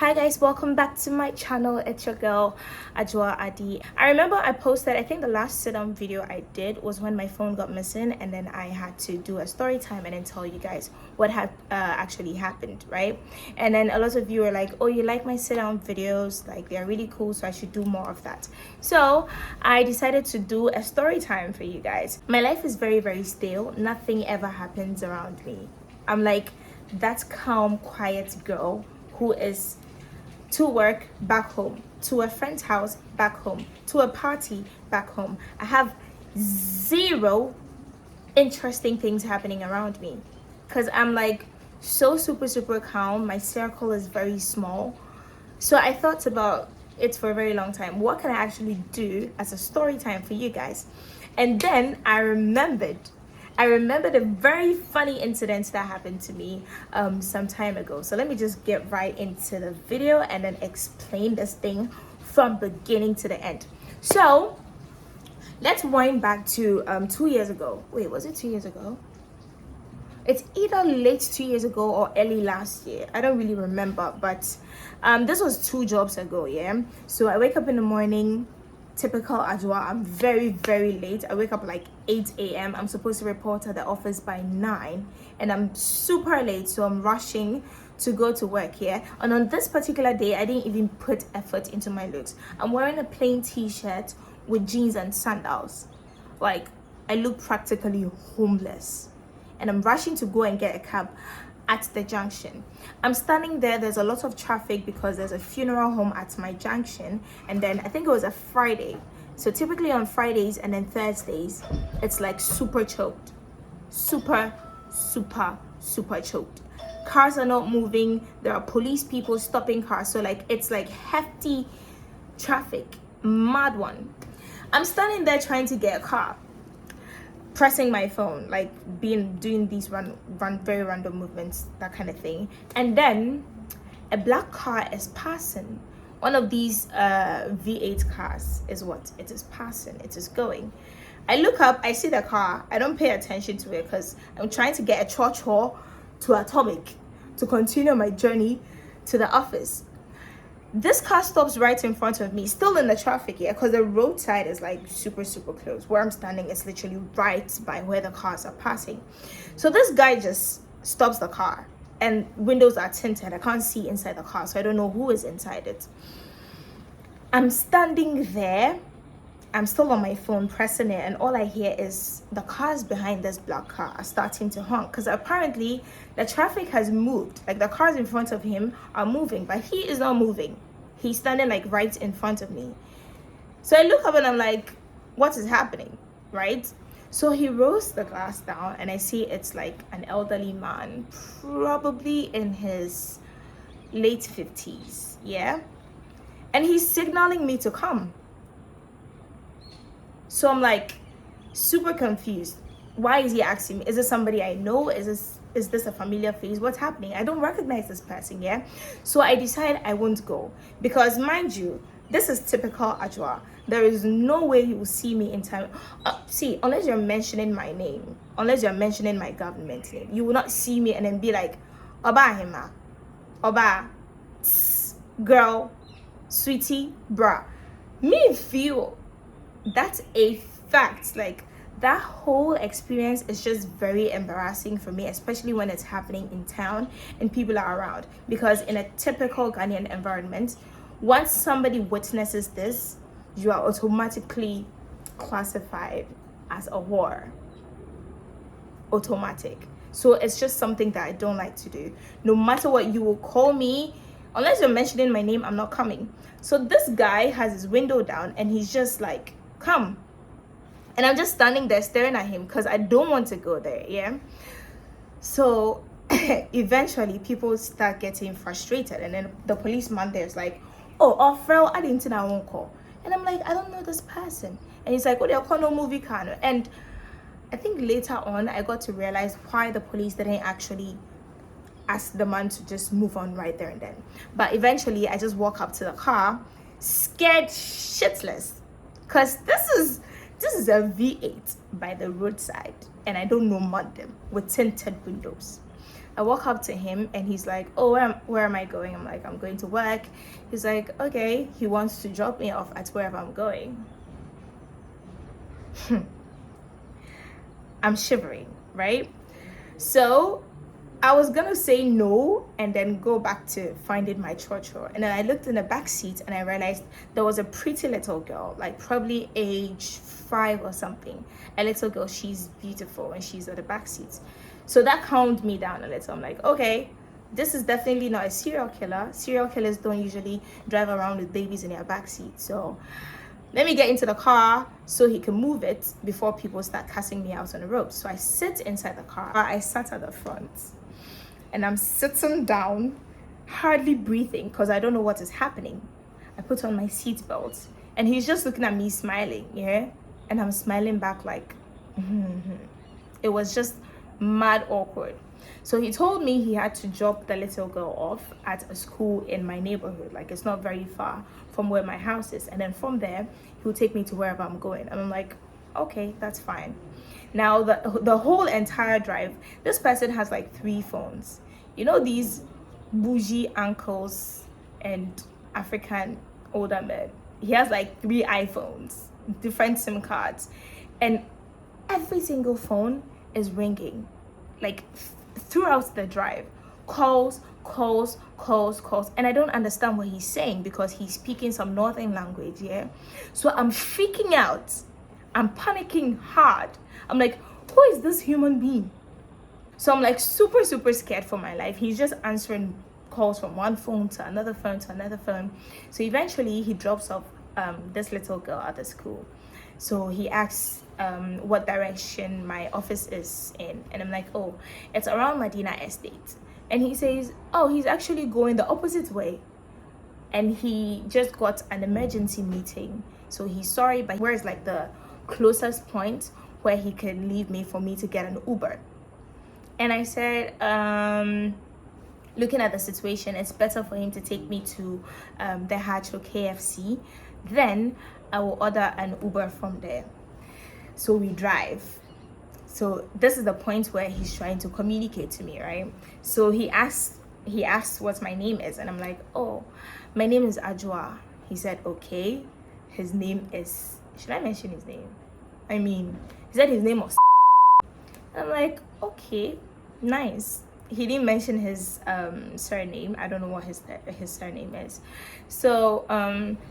Hi guys, welcome back to my channel. It's your girl Ajwa Adi. I remember I posted, I think the last sit-down video I did was when my phone got missing, and then I had to do a story time and then tell you guys what had actually happened, right? And then a lot of you were like, oh, you like my sit-down videos, like they're really cool, so I should do more of that. So I decided to do a story time for you guys. My life is very still. Nothing ever happens around me. I'm like that calm, quiet girl who is to work, back home, to a friend's house, back home, to a party, back home. I have zero interesting things happening around me because I'm like so super calm. My circle is very small. So I thought about it for a very long time. What can I actually do as a story time for you guys? And then I remembered a very funny incident that happened to me some time ago. So let me just get right into the video and then explain this thing from beginning to the end. So let's wind back to 2 years ago. Wait, was it 2 years ago? It's either late 2 years ago or early last year. I don't really remember, but this was 2 jobs ago, yeah? So I wake up in the morning, typical Ajwa. I'm very late. I wake up like 8 a.m. I'm supposed to report at the office by 9, and I'm super late, so I'm rushing to go to work here. And on this particular day, I didn't even put effort into my looks. I'm wearing a plain t-shirt with jeans and sandals. Like, I look practically homeless, and I'm rushing to go and get a cab at the junction. I'm standing there's a lot of traffic because there's a funeral home at my junction, and then I think it was a Friday. So typically on Fridays and then Thursdays, it's like super choked. Super choked. Cars are not moving. There are police people stopping cars. So like it's like hefty traffic, mad one. I'm standing there trying to get a car, pressing my phone, like doing these very random movements, that kind of thing. And then a black car is passing. One of these V8 cars is what it is passing. It is going. I look up, I see the car. I don't pay attention to it because I'm trying to get a chore to Atomic to continue my journey to the office. This car stops right in front of me, still in the traffic here, because the roadside is like super close. Where I'm standing is literally right by where the cars are passing. So this guy just stops the car, and windows are tinted. I can't see inside the car, so I don't know who is inside it. I'm standing there. I'm still on my phone pressing it, and all I hear is the cars behind this black car are starting to honk because apparently the traffic has moved. Like the cars in front of him are moving, but he is not moving. He's standing like right in front of me. So I look up and I'm like, what is happening, right? So he rolls the glass down and I see it's like an elderly man, probably in his late 50s, yeah? And he's signaling me to come. So I'm like super confused. Why is he asking me? Is this somebody I know? Is this a familiar face? What's happening? I don't recognize this person, yeah? So I decide I won't go because, mind you, this is typical Ajwa. There is no way you will see me in time. See, unless you're mentioning my name, unless you're mentioning my government name, you will not see me and then be like, Oba Hima, Oba, tss, girl, sweetie, bruh. Me feel that's a fact. Like, that whole experience is just very embarrassing for me, especially when it's happening in town and people are around. Because in a typical Ghanaian environment, once somebody witnesses this, you are automatically classified as a whore. Automatic. So it's just something that I don't like to do. No matter what you will call me, unless you're mentioning my name, I'm not coming. So this guy has his window down and he's just like, come. And I'm just standing there staring at him because I don't want to go there, yeah? So eventually people start getting frustrated, and then the policeman there is like, oh, Fred, I didn't know I won't call. And I'm like, I don't know this person. And he's like, oh, they'll call no movie can. And I think later on I got to realize why the police didn't actually ask the man to just move on right there and then. But eventually I just walk up to the car, scared shitless, because this is a V8 by the roadside, and I don't know them with tinted windows. I walk up to him and he's like, oh, where am I going? I'm like, I'm going to work. He's like, okay. He wants to drop me off at wherever I'm going. I'm shivering, right? So I was gonna say no and then go back to finding my churro. And then I looked in the back seat and I realized there was a pretty little girl, like probably age 5 or something. A little girl, she's beautiful, and she's at the back seat. So that calmed me down a little. I'm like, okay, this is definitely not a serial killer. Serial killers don't usually drive around with babies in their back seat. So let me get into the car so he can move it before people start casting me out on the road. So I sit inside the car. I sat at the front and I'm sitting down, hardly breathing because I don't know what is happening. I put on my seatbelt and he's just looking at me smiling, yeah? And I'm smiling back like, It was just mad awkward. So he told me he had to drop the little girl off at a school in my neighborhood. Like, it's not very far from where my house is. And then from there, he'll take me to wherever I'm going. And I'm like, okay, that's fine. Now, the whole entire drive, this person has like 3 phones. You know, these bougie uncles and African older men. He has like 3 iPhones, different SIM cards. And every single phone is ringing. Like, throughout the drive, calls, and I don't understand what he's saying because he's speaking some northern language, yeah? So I'm freaking out. I'm panicking hard. I'm like, who is this human being? So I'm like super scared for my life. He's just answering calls from one phone to another phone to another phone. So eventually he drops off this little girl at the school. So he asks what direction my office is in, and I'm like, oh, it's around Medina Estate. And he says, oh, he's actually going the opposite way, and he just got an emergency meeting, so he's sorry, but where's like the closest point where he can leave me for me to get an Uber. And I said, looking at the situation, it's better for him to take me to the Hacho KFC, then I will order an Uber from there. So we drive. So this is the point where he's trying to communicate to me, right? So he asks what my name is, and I'm like, oh, my name is Ajwa. He said, okay. His name is, should I mention his name? He said his name was I'm like, okay, nice. He didn't mention his surname. I don't know what his surname is. So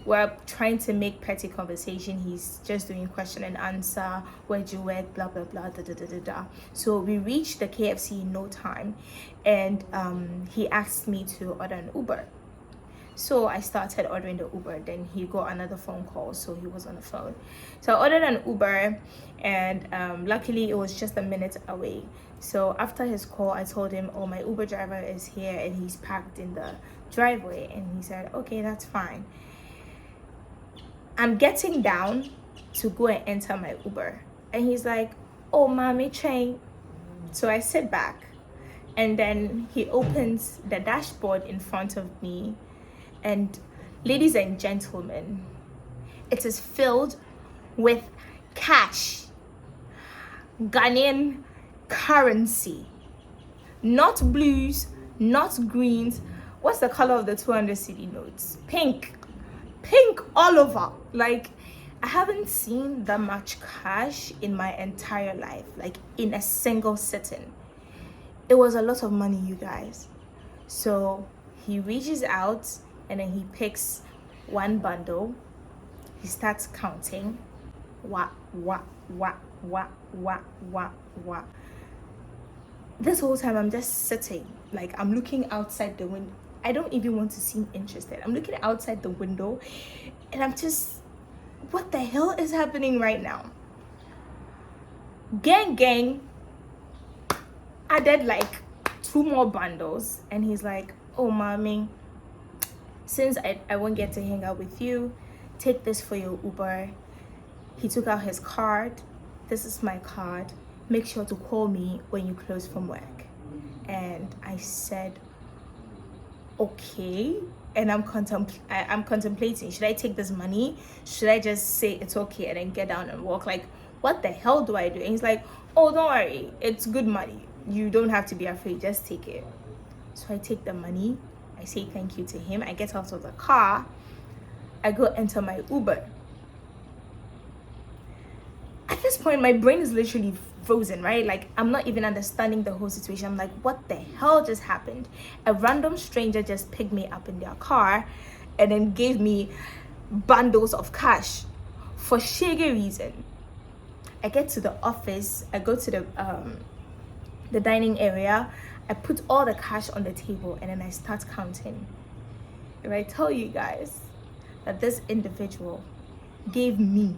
we're trying to make petty conversation. He's just doing question and answer. Where'd you work? Blah blah blah. Da da da da da. So we reached the KFC in no time, and he asked me to order an Uber. So I started ordering the Uber. Then he got another phone call, so he was on the phone. So I ordered an Uber, and luckily it was just a minute away. So after his call, I told him, oh, my Uber driver is here and he's parked in the driveway. And he said, okay, that's fine. I'm getting down to go and enter my Uber. And he's like, oh, mommy train. So I sit back, and then he opens the dashboard in front of me. And ladies and gentlemen, it is filled with cash, Ghanaian currency, not blues, not greens. What's the color of the 200 cedi notes? Pink all over. Like, I haven't seen that much cash in my entire life, like in a single sitting. It was a lot of money, you guys. So he reaches out and then he picks one bundle. He starts counting. Wah. This whole time I'm just sitting, like I'm looking outside the window. I don't even want to seem interested. I'm looking outside the window and I'm just, what the hell is happening right now? Gang added like 2 more bundles, and he's like, oh mommy, since I won't get to hang out with you, take this for your Uber. He took out his card. This is my card. Make sure to call me when you close from work. And I said, okay. And I'm contemplating, should I take this money? Should I just say it's okay and then get down and walk? Like, what the hell do I do? And he's like, oh, don't worry, it's good money. You don't have to be afraid, just take it. So I take the money, I say thank you to him, I get out of the car, I go enter my Uber. At this point, my brain is literally frozen, right? Like, I'm not even understanding the whole situation. I'm like, what the hell just happened? A random stranger just picked me up in their car and then gave me bundles of cash for shaggy reason. I get to the office, I go to the dining area, I put all the cash on the table, and then I start counting. If I tell you guys that this individual gave me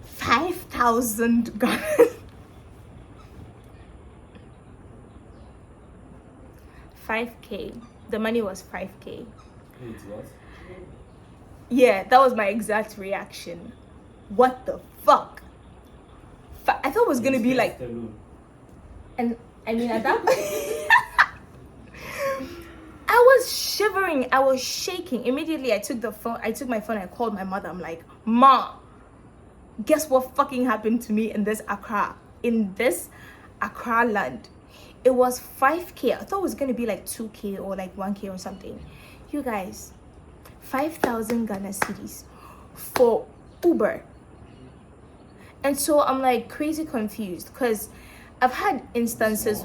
5,000 Ghana, 5K. The money was 5K. Yeah, that was my exact reaction. What the fuck? I thought it was gonna be like, and I mean at that I was shivering, I was shaking. Immediately I took my phone, I called my mother. I'm like, Ma, guess what fucking happened to me in this Accra land? It was 5K. I thought it was gonna be like 2K or like 1K or something. You guys, 5,000 Ghana cedis for Uber. And so I'm like crazy confused, because I've had instances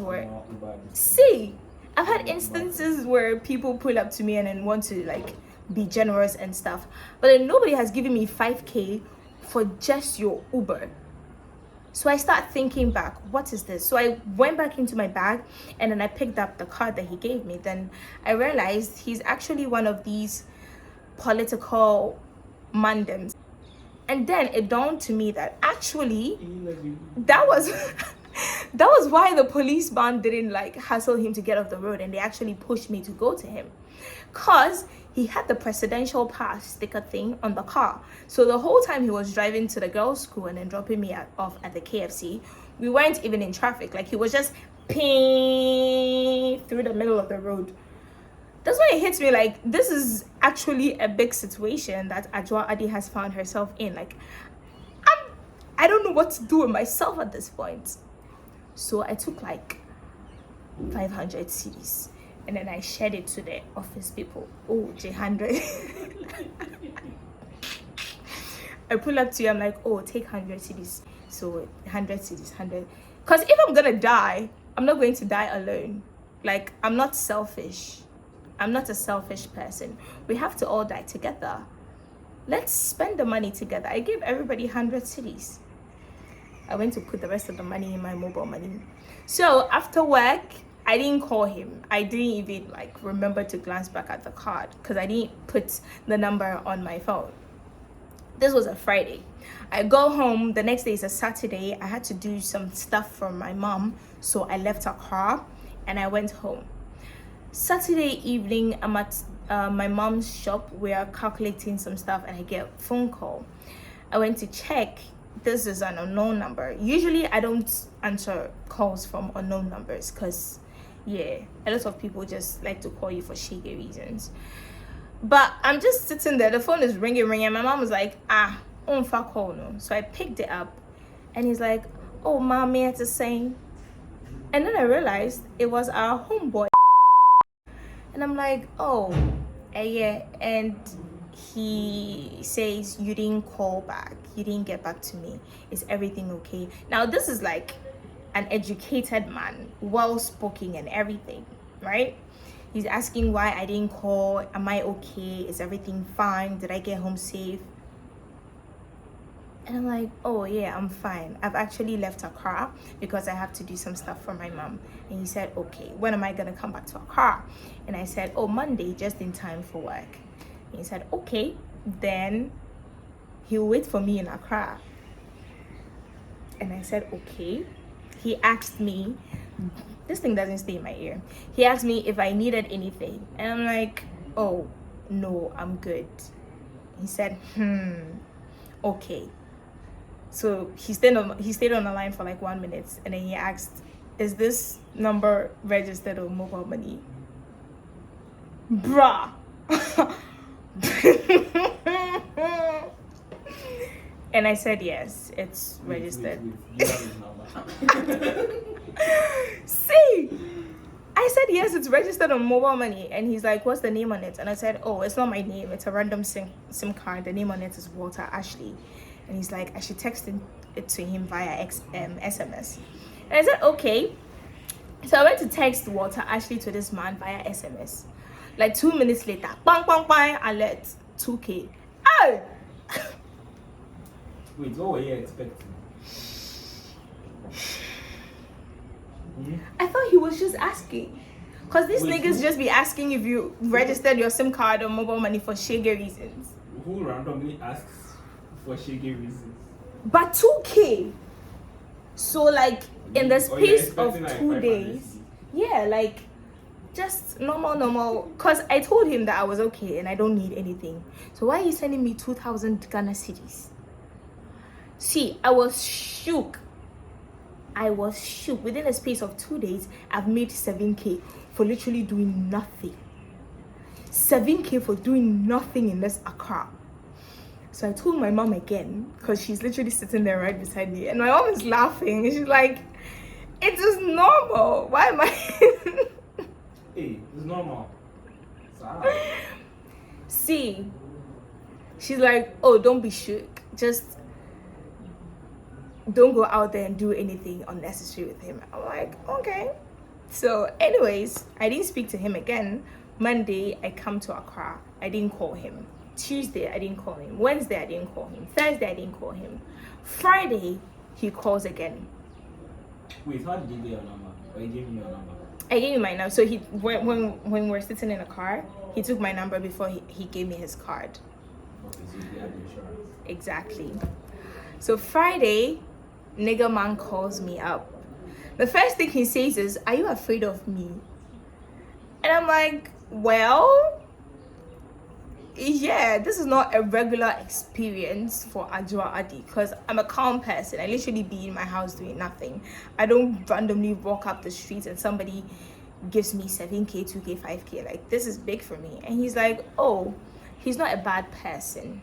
where people pull up to me and then want to like be generous and stuff, but then nobody has given me 5K for just your Uber. So I start thinking back, what is this? So I went back into my bag and then I picked up the card that he gave me. Then I realized he's actually one of these political mandems. And then it dawned to me that actually that was that was why the police band didn't like hassle him to get off the road, and they actually pushed me to go to him, because he had the presidential pass sticker thing on the car. So the whole time he was driving to the girls' school and then dropping me off at the KFC, we weren't even in traffic. Like, he was just ping through the middle of the road. That's why it hits me like this is actually a big situation that Ajwa Adi has found herself in. Like, I don't know what to do with myself at this point. So I took like 500 cedis and then I shared it to the office people. Oh, J100. I pull up to you, I'm like, oh, take 100 cedis. So 100 cedis, 100. Because if I'm gonna die, I'm not going to die alone. Like, I'm not selfish. I'm not a selfish person. We have to all die together. Let's spend the money together. I gave everybody 100 cedis. I went to put the rest of the money in my mobile money. So after work, I didn't call him. I didn't even like remember to glance back at the card because I didn't put the number on my phone. This was a Friday. I go home. The next day is a Saturday. I had to do some stuff for my mom. So I left her car and I went home. Saturday evening, I'm at my mom's shop. We are calculating some stuff and I get a phone call. I went to check. This is an unknown number. Usually I don't answer calls from unknown numbers because yeah, a lot of people just like to call you for shady reasons. But I'm just sitting there, the phone is ringing. My mom was like, on for call no. So I picked it up and he's like, oh, mommy, it's the same. And then I realized it was our homeboy. And I'm like, oh, yeah. And he says, you didn't call back. You didn't get back to me. Is everything okay? Now, this is like an educated man, well-spoken and everything, right? He's asking why I didn't call. Am I okay? Is everything fine? Did I get home safe? And I'm like, oh yeah, I'm fine. I've actually left her car because I have to do some stuff for my mom. And he said, okay, when am I gonna come back to her car? And I said, oh, Monday, just in time for work. And he said, okay, then he'll wait for me in Accra. And I said, okay. He asked me, this thing doesn't stay in my ear. He asked me if I needed anything. And I'm like, oh, no, I'm good. He said, okay. So he stayed on the line for like 1 minute, and then he asked, is this number registered on mobile money? Bruh. And I said, yes, it's registered. See, I said, yes, it's registered on mobile money. And he's like, what's the name on it? And I said, oh, it's not my name. It's a random SIM card. The name on it is Walter Ashley. And he's like, I should text it to him via SMS. And I said, okay. So I went to text Walter Ashley to this man via SMS. Like 2 minutes later, bang, bang, bang, alert, 2K. Oh! Wait, what were you expecting? I thought he was just asking. Because these niggas just be asking if you registered your SIM card or mobile money for shaggy reasons. Who randomly asks for shaggy reasons? But 2K. So like in the space of like 2 days. Yeah, like just normal. Because I told him that I was okay and I don't need anything. So why are you sending me 2,000 Ghana cedis? See, I was shook. Within a space of 2 days, I've made 7K for literally doing nothing. 7K for doing nothing in this Accra. So I told my mom again, because she's literally sitting there right beside me. And my mom is laughing. She's like, it is normal. Why am I... Hey, it's normal. See, she's like, oh, don't be shook. Just don't go out there and do anything unnecessary with him. I'm like, okay. So anyways, I didn't speak to him again. Monday, I come to Accra. I didn't call him. Tuesday, I didn't call him. Wednesday, I didn't call him. Thursday, I didn't call him. Friday, he calls again. Wait, how did you get your number? Or you gave me your number? I gave him my number. So when we're sitting in a car, he took my number before he gave me his card. Okay, so you had insurance. Exactly. So Friday, nigga man calls me up. The first thing he says is, are you afraid of me? And I'm like, well, yeah, this is not a regular experience for Ajwa Adi because I'm a calm person. I literally be in my house doing nothing. I don't randomly walk up the streets and somebody gives me 7K, 2K, 5K. Like, this is big for me. And he's like, oh, he's not a bad person.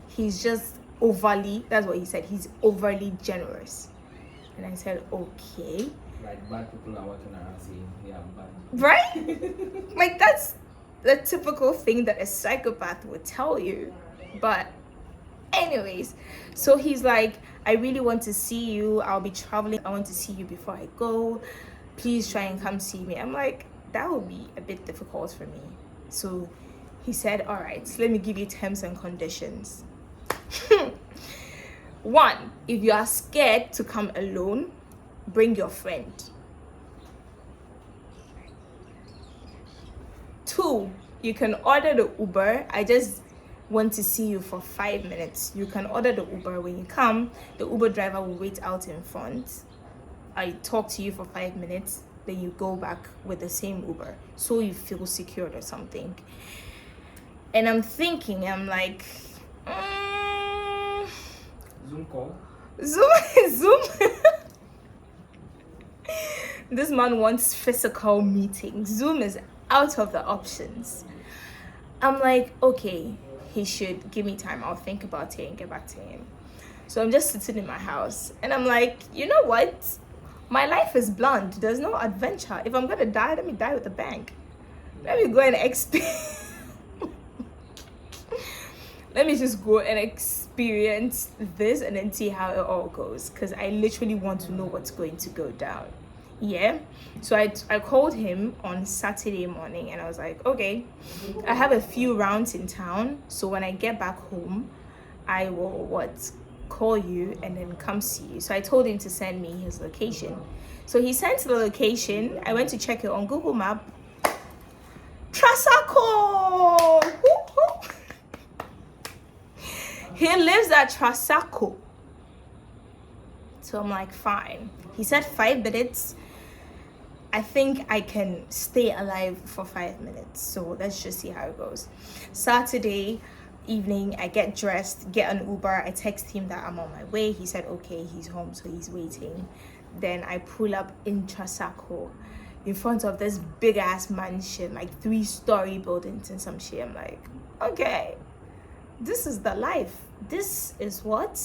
He's just overly, that's what he said, he's overly generous. And I said, okay. Like bad people are walking around saying they are bad. Right? Like, that's the typical thing that a psychopath would tell you. But anyways, so he's like, I really want to see you. I'll be traveling. I want to see you before I go. Please try and come see me. I'm like, that would be a bit difficult for me. So he said, all right, so let me give you terms and conditions. 1, if you are scared to come alone, bring your friend. 2, you can order the Uber. I just want to see you for 5 minutes. You can order the Uber. When you come, the Uber driver will wait out in front. I talk to you for 5 minutes, then you go back with the same Uber, so you feel secured or something. And I'm thinking, I'm like, Zoom call? Zoom. This man wants physical meetings. Zoom is out of the options. I'm like, okay, he should give me time. I'll think about it and get back to him. So I'm just sitting in my house and I'm like, you know what? My life is bland. There's no adventure. If I'm gonna die, let me die with a bang. Let me go and let me just go and experience this and then see how it all goes, because I literally want to know what's going to go down. Yeah, so I called him on Saturday morning and I was like, okay, I have a few rounds in town, so when I get back home I will call you and then come see you. So I told him to send me his location. So he sent the location. I went to check it on Google Map. Trasacco. He lives at Trasacco. So I'm like, fine. He said 5 minutes. I think I can stay alive for 5 minutes. So let's just see how it goes. Saturday evening, I get dressed, get an Uber. I text him that I'm on my way. He said, okay, he's home, so he's waiting. Then I pull up in Trasacco in front of this big ass mansion, like 3-story buildings and some shit. I'm like, okay, this is the life. This is what?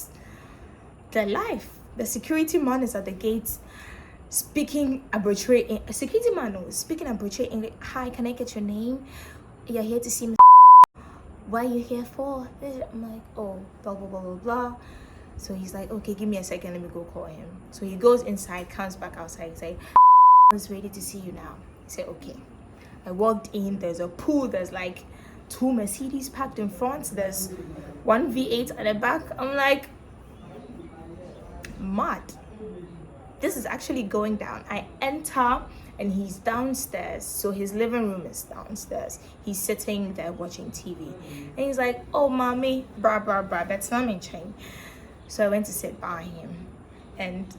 The life. The security man is at the gates speaking arbitrary security man no, speaking arbitrary English. Hi, can I get your name? You're here to see me. What are you here for? I'm like, oh, blah blah blah blah blah. So he's like, okay, give me a second, let me go call him. So he goes inside, comes back outside. He's like, I was ready to see you now. I said, okay. I walked in, there's a pool, there's like 2 Mercedes parked in front, there's 1 V8 at the back. I'm like, mad. This is actually going down. I enter and he's downstairs. So his living room is downstairs. He's sitting there watching TV. And he's like, oh, mommy, blah, blah, blah. That's not in chain. So I went to sit by him. And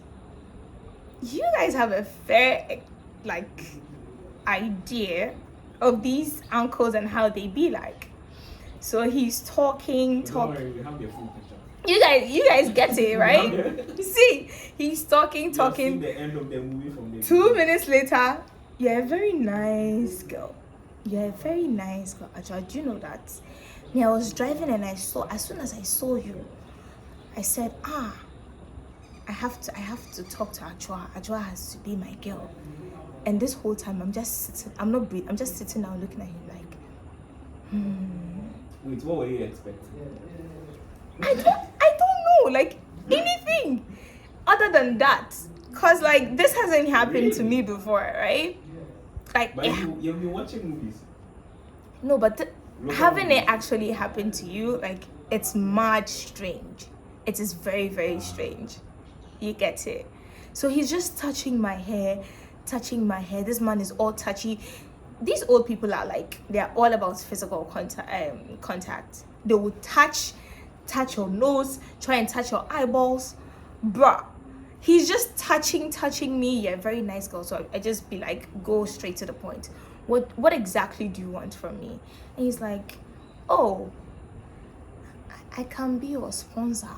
you guys have a fair, like, idea of these uncles and how they be like. So he's talking. Don't worry, we have the full picture. You guys get it, right? See, he's talking. You have seen the end of the movie from the 2 minutes later, you're a very nice girl. You're a very nice girl. Actually, do you know that? Me, I was driving and I saw, as soon as I saw you, I said, I have to talk to Ajwa. Ajwa has to be my girl. And this whole time, I'm just sitting, I'm not breathing, I'm just sitting down looking at him like, Wait, what were you expecting? I don't know, like anything other than that, cause like this hasn't happened to me before, right? Like, But you've been watching movies. no, but having it actually happen to you, like, it's mad strange. It is very, very strange. You get it? So he's just touching my hair. This man is all touchy. These old people are like, they're all about physical contact. They will touch your nose, try and touch your eyeballs. Bruh, he's just touching me. You're a very nice girl. So I just be like, go straight to the point. What exactly do you want from me? And he's like, oh, I can be your sponsor.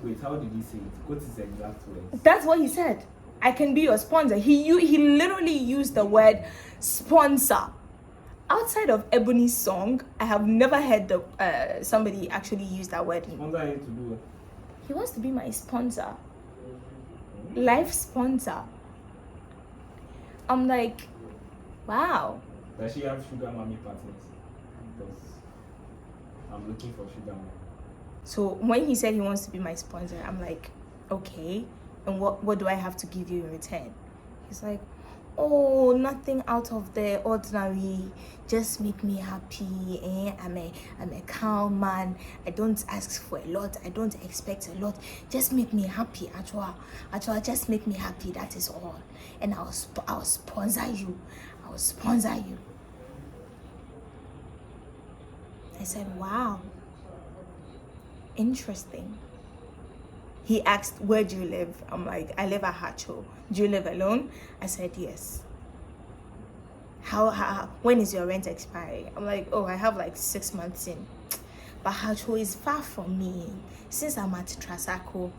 Wait, how did he say it? What is the exact words? That's what he said. I can be your sponsor. He literally used the word sponsor. Outside of Ebony's song, I have never heard somebody actually use that word. Sponsor him to do what? He wants to be my sponsor. Life sponsor. I'm like, wow. Does she have sugar mommy partners? Because I'm looking for sugar mommy. So when he said he wants to be my sponsor, I'm like, okay. And what do I have to give you in return? He's like, oh, nothing out of the ordinary. Just make me happy. I'm a calm man. I don't ask for a lot. I don't expect a lot. Just make me happy, Ajwa, just make me happy. That is all. And I'll sponsor you. I'll sponsor you. I said, wow. Interesting. He asked, where do you live? I'm like, I live at Hacho. Do you live alone? I said, yes. How when is your rent expiring? I'm like, oh, I have like 6 months in. But Hacho is far from me. Since I'm at Trasako,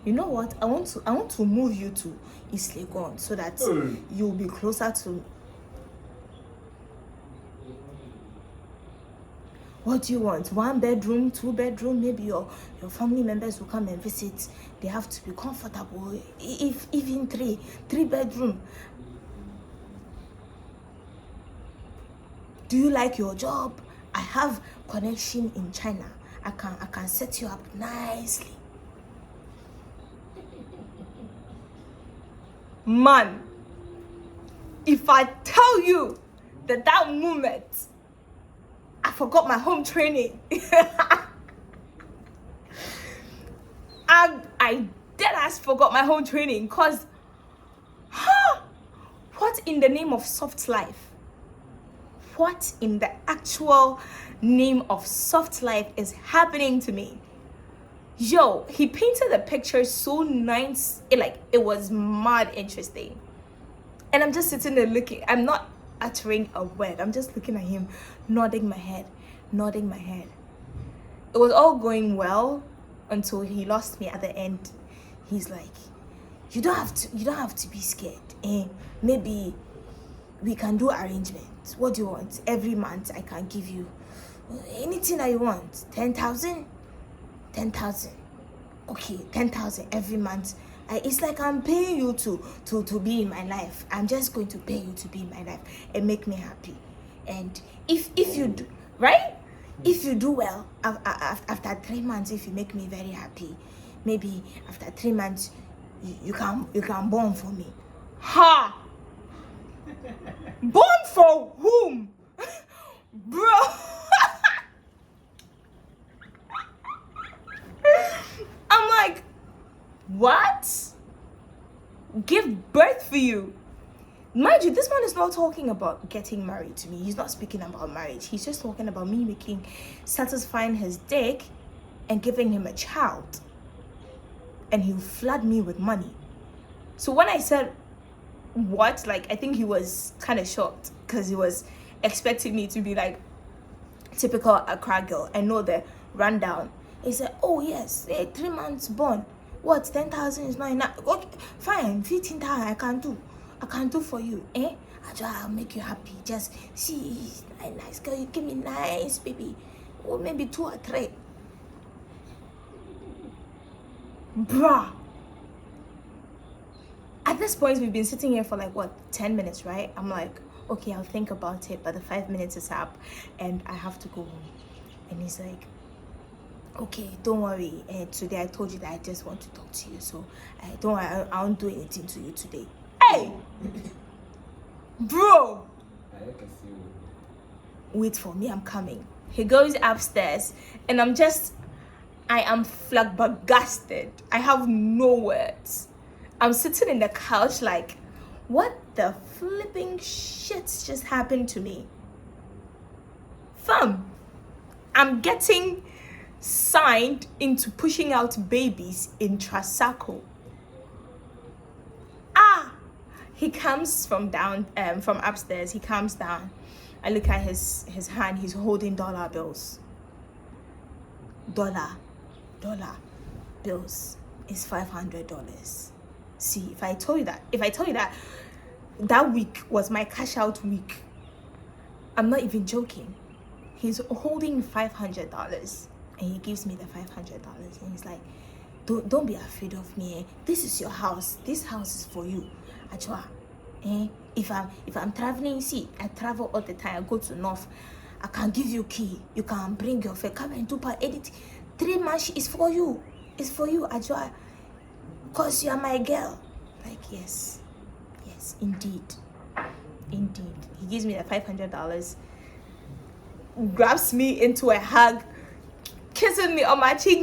you know what? I want to move you to East Legon so that you'll be closer to me. What do you want? 1 bedroom, 2 bedroom? Maybe your family members will come and visit. They have to be comfortable. If even 3 bedroom. Do you like your job? I have connection in China. I can set you up nicely. Man, if I tell you that moment I forgot my home training. I dead ass forgot my home training because what in the name of soft life? What in the actual name of soft life is happening to me? Yo, he painted the picture so nice. It was mad interesting. And I'm just sitting there looking. I'm not uttering a word. I'm just looking at him, nodding my head. It was all going well until he lost me at the end. He's like, you don't have to be scared. Maybe we can do arrangements. What do you want? Every month I can give you anything that you want. 10,000. Okay, 10,000 every month. It's like I'm paying you to be in my life. I'm just going to pay you to be in my life and make me happy. And if you do right, if you do well after 3 months, if you make me very happy, maybe after 3 months you can born for me. Ha! Born for whom? Bro. I'm like, what? Give birth for you? Mind you, this man is not talking about getting married to me. He's not speaking about marriage. He's just talking about me satisfying his dick and giving him a child. And he'll flood me with money. So when I said, what? Like, I think he was kind of shocked because he was expecting me to be like typical Accra girl and know the rundown. He said, oh yes, 3 months born. What, 10,000 is not enough? Okay, fine, 15,000 I can do for you. I'll make you happy. Just see, nice girl, you give me nice baby. Or maybe 2 or 3. Bruh. At this point, we've been sitting here for like, what, 10 minutes, right? I'm like, okay, I'll think about it, but the 5 minutes is up and I have to go home. And he's like, okay, don't worry. Today I told you that I just want to talk to you, so don't worry, I won't do anything to you today. Hey! Bro! Wait for me, I'm coming. He goes upstairs and I am flabbergasted. I have no words. I'm sitting in the couch like, what the flipping shit just happened to me? Fam, I'm getting signed into pushing out babies in Trasaco. He comes from upstairs. He comes down. I look at his hand. He's holding dollar bills. Dollar bills is $500. See, if I tell you that that week was my cash out week, I'm not even joking. He's holding $500 and he gives me the $500 and he's like, don't be afraid of me. This is your house. This house is for you. Achua, if I'm traveling, see, I travel all the time. I go to North. I can give you key. You can bring your friend. Come and do part edit. 3 months is for you. It's for you, Achua. Cause you are my girl. Like, yes, indeed. He gives me the $500, grabs me into a hug, kissing me on my cheek.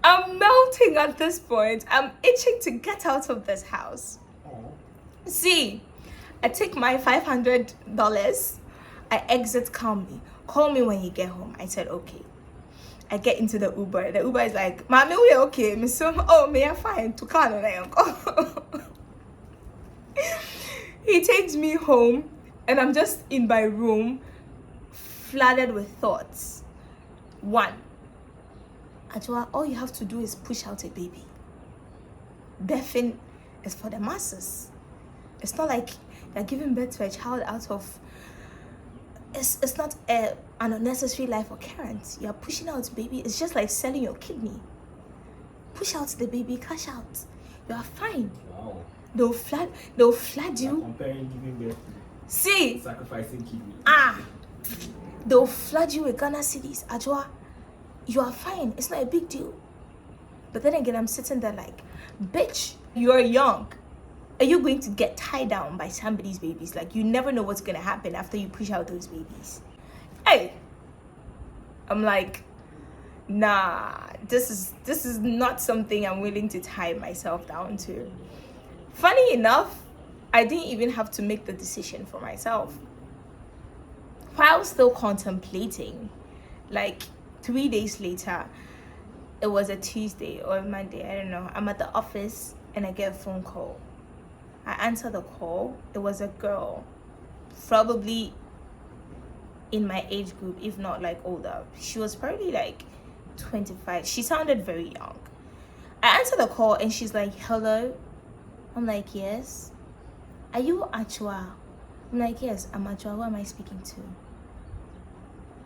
I'm melting at this point. I'm itching to get out of this house. See, I take my $500. I exit calmly. Call me when you get home. I said, okay. I get into the Uber. The Uber is like, Mommy, we okay. Oh, me, I'm fine. To Kano. He takes me home, and I'm just in my room, flooded with thoughts. 1, Ajua, all you have to do is push out a baby. Birthing is for the masses. It's not like you're giving birth to a child out of... It's not an unnecessary life occurrence. You're pushing out baby. It's just like selling your kidney. Push out the baby, cash out. You are fine. Wow. They'll flood you. Comparing giving birth to See, sacrificing kidney. They'll flood you with Ghana cities. Ajua, you are fine. It's not a big deal. But then again, I'm sitting there like, bitch, you're young. Are you going to get tied down by somebody's babies? Like, you never know what's going to happen after you push out those babies. Hey, I'm like, nah, this is not something I'm willing to tie myself down to. Funny enough, I didn't even have to make the decision for myself. While still contemplating, like 3 days later, it was a Tuesday or a Monday, I don't know. I'm at the office and I get a phone call. I answer the call. It was a girl, probably in my age group, if not like older. She was probably like 25. She sounded very young. I answer the call and she's like, hello. I'm like, yes. Are you Achua? I'm like, yes, I'm Achua. Who am I speaking to?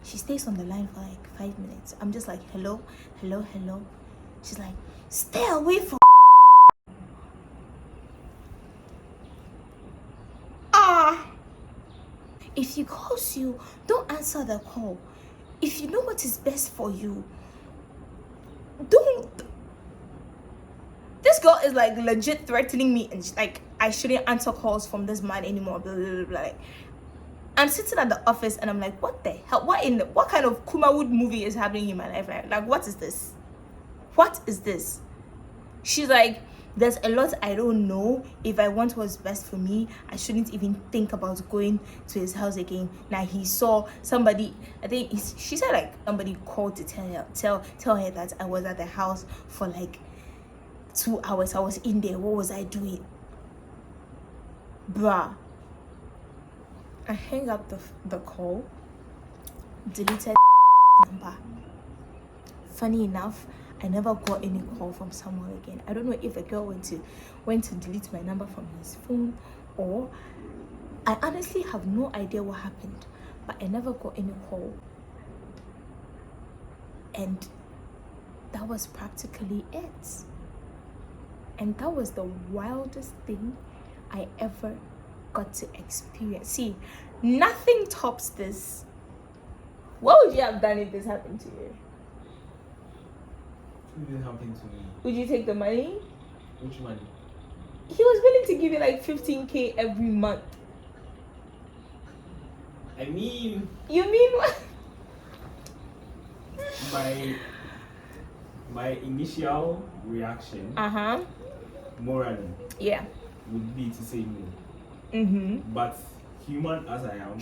She stays on the line for like 5 minutes. I'm just like, hello, hello, hello. She's like, stay away from. If he calls you, don't answer the call. If you know what is best for you, don't. This girl is like legit threatening me, and she's like, I shouldn't answer calls from this man anymore. Blah, blah, blah, blah. Like, I'm sitting at the office and I'm like, what the hell? What kind of Kumawood movie is happening in my life? Like, what is this? What is this? She's like, there's a lot I don't know. If I want what's best for me, I shouldn't even think about going to his house again. Now he saw somebody, I think she said like somebody called to tell her that I was at the house for like 2 hours. I was in there. What was I doing? Bruh. I hang up the call, deleted number. Funny enough, I never got any call from someone again. I don't know if the girl went to delete my number from his phone, or I honestly have no idea what happened, but I never got any call. And that was practically it. And that was the wildest thing I ever got to experience. See, nothing tops this. What would you have done if this happened to you? It didn't happen to me. Would you take the money? Which money? He was willing to give you like 15K every month. I mean, You mean what? my initial reaction, morally, Yeah. would be to say no. But human as I am,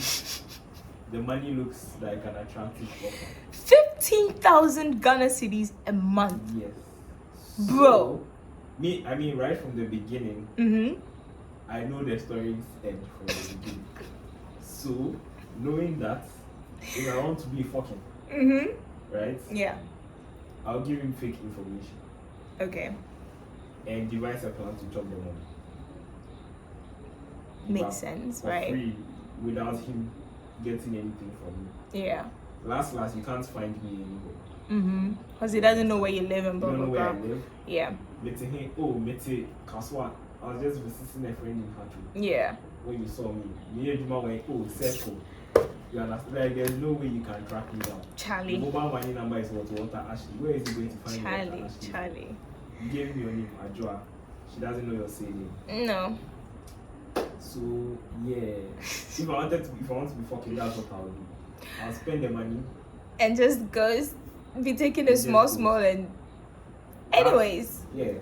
the money looks like an attractive offer. 15,000 Ghana cedis a month. Yes. Bro. I mean, right from the beginning, I know the story's end from the beginning. So, knowing that, if I want to be fucking, right? Yeah. I'll give him fake information. Okay. And devise a plan to chop the money. Makes sense, for right? free, without him getting anything from me. Yeah. Last, you can't find me anywhere. Because he doesn't know where you live and blah, You don't blah, know where blah. I live. Yeah. Mete Kaswa. I was just visiting a friend in Hatu. Yeah. When you saw me, circle. You understand? Like, there's no way you can track me down. Charlie. The mobile money number is Walter Ashley. Where is he going to find Walter Ashley? Charlie. You gave me your name, Ajua. She doesn't know your surname. No. So yeah, if I want to be fucking, that's what I'll do. I'll spend the money And just goes, be taking it small and. Anyways. Yeah.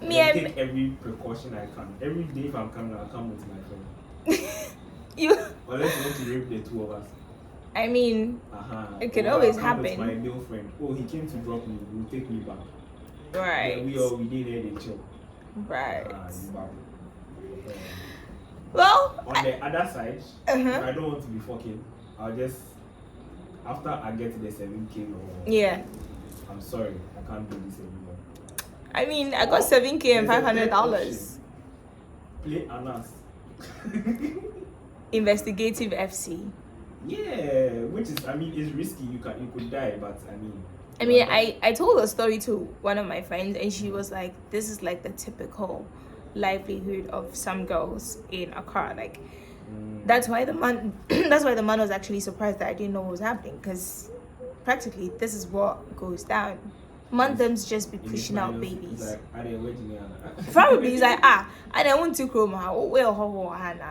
Me I take every precaution I can. Every day if I'm coming, I'll come with my friend. You. Unless you want to rape the two of us. I mean, it could always happen. With my male friend. Oh, he came to drop me. He'll take me back. Right. Yeah, we did there, they chill. Right. Well, on the other side, if I don't want to be fucking, I'll just, after I get to the 7K or yeah. I'm sorry, I can't do this anymore. I mean, I got 7K and $500. Play Anas. Investigative FC. Yeah, which is, I mean, it's risky. You could die, but I mean, I told a story to one of my friends, and she was like, "This is like the typical livelihood of some girls in Accra. Like, that's why the man, that's why the man was actually surprised that I didn't know what was happening, because practically this is what goes down. Man, them's just be pushing out babies. Probably he's like, I don't want to chrome her.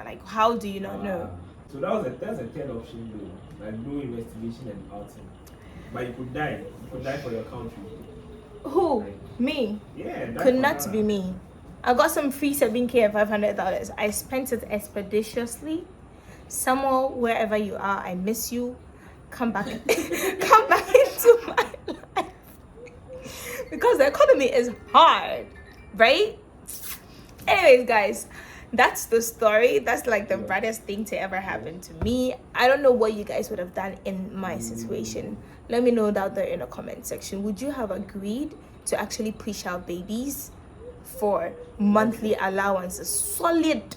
Like, how do you not know? So that's a third option though. Like, do investigation and outing. But you could die. You could die for your country. Who? Like, Me? Yeah. Could not be me. I got some free 7K and $500. I spent it expeditiously. Somewhere, wherever you are, I miss you. Come back, come back into my life. Because the economy is hard, right? Anyways, guys, that's the story. That's like the brightest thing to ever happen to me. I don't know what you guys would have done in my situation. Let me know down there in the comment section. Would you have agreed to actually push out babies for monthly allowances, solid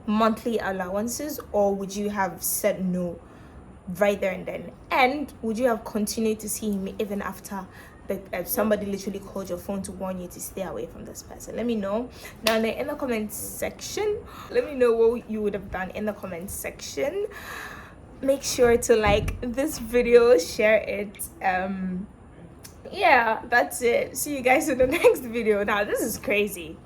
monthly allowances, or would you have said no? right there and then? And would you have continued to see him even after somebody literally called your phone to warn you to stay away from this person? Let me know down there in the comments section. Let me know what you would have done in the comments section. Make sure to like this video, share it. Yeah, that's it. See you guys in the next video. Now this is crazy.